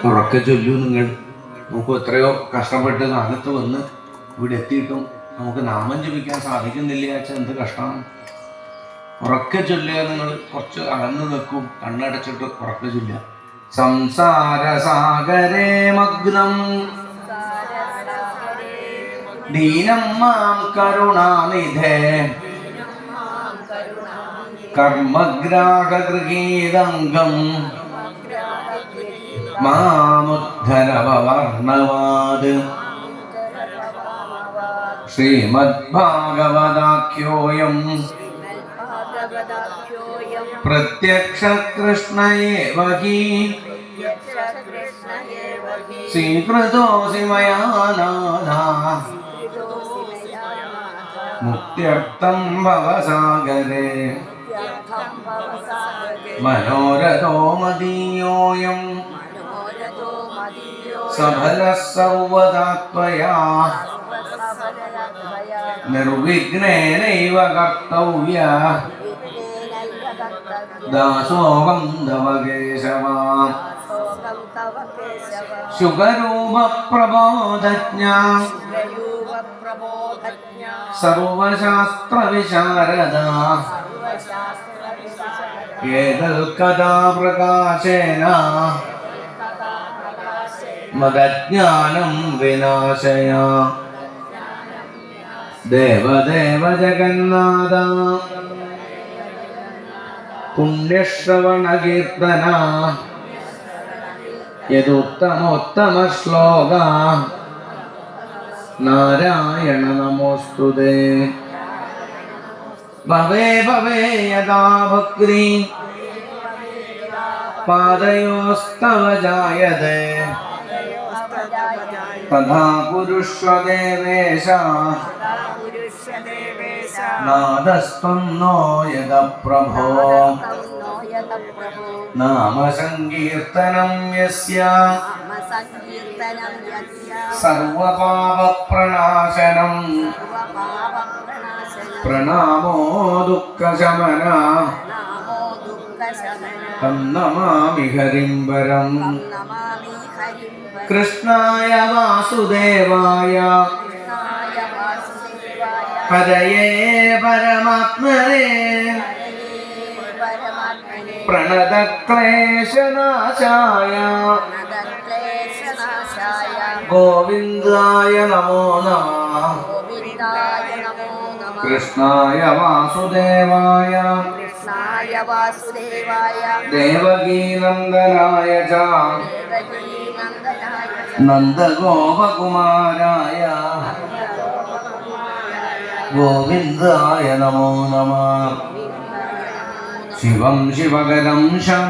ഉറക്കെ ചൊല്ലൂ നിങ്ങൾ. നമുക്ക് എത്രയോ കഷ്ടപ്പെട്ട് കാലത്ത് വന്ന് ഇവിടെ എത്തിയിട്ടും നമുക്ക് നാമം ജപിക്കാൻ സാധിക്കുന്നില്ല വെച്ചാൽ എന്ത് കഷ്ടമാണ്. ഉറക്കെ ചൊല്ലുക. നിങ്ങൾ കുറച്ച് അകന്ന് നിൽക്കും, കണ്ണടച്ചിട്ട് ഉറക്കെ ചൊല്ലുക. സംസാര സാഗരേ മഗ്നം ദീനം മാം കരുണാനിധേ കർമ്മഗ്രാഹഗൃഹീതംഗം മാമുദ്ധരവർണവാത്. ശ്രീമദ്ഭാഗവതാഖ്യോയം പ്രത്യക്ഷ കൃഷ്ണ ഏവ ഹി സ്വീകൃതോസി മയാ നാഥ മുക്ത്യർത്ഥം ഭവസാഗരേ മനോരഥോ മദീയോയം സഫലഃ സർവദാ ത്വയാ നിർവിഘ്നേനൈവ കർത്തവ്യഃ ദാസോഹം തവ കേശവ. ശുകരൂപ പ്രബോധജ്ഞ സർവശാസ്ത്ര വിശാരദ ഏതൽകഥാ പ്രകാശേന മദജ്ഞാനം വിനാശയ. ദേവദേവ ജഗന്നാഥ പുണ്യശ്രവണ കീർത്തന യദുത്തമോത്തമ ശ്ലോക നാരായണ നമോസ്തുതേ. ഭവേ ഭവേ യദാ ഭക്തി പാദയോസ്തവ ജായതേ തഥാ കുരുഷ്വ ദേവേശ നാദസ്ത്വം നോ യദ പ്രഭോ. നാമ സങ്കീർത്തനം യസ്യ സർവപാപ പ്രണാശനം പ്രണാമോ ദുഃഖശമന തം നമാമി ഹരിം പരം. കൃഷ്ണായ വാസുദേവായ ഹരയേ പരമാത്മനേ പ്രണതക്ലേശനാശായ ഗോവിന്ദായ നമോ നമഃ. കൃഷ്ണായ വാസുദേവായ ദേവകീനന്ദനായ ച നന്ദഗോപകുമാരായ ഗോവിന്ദായ നമോ നമഃ. ശിവം ശിവകരം ശം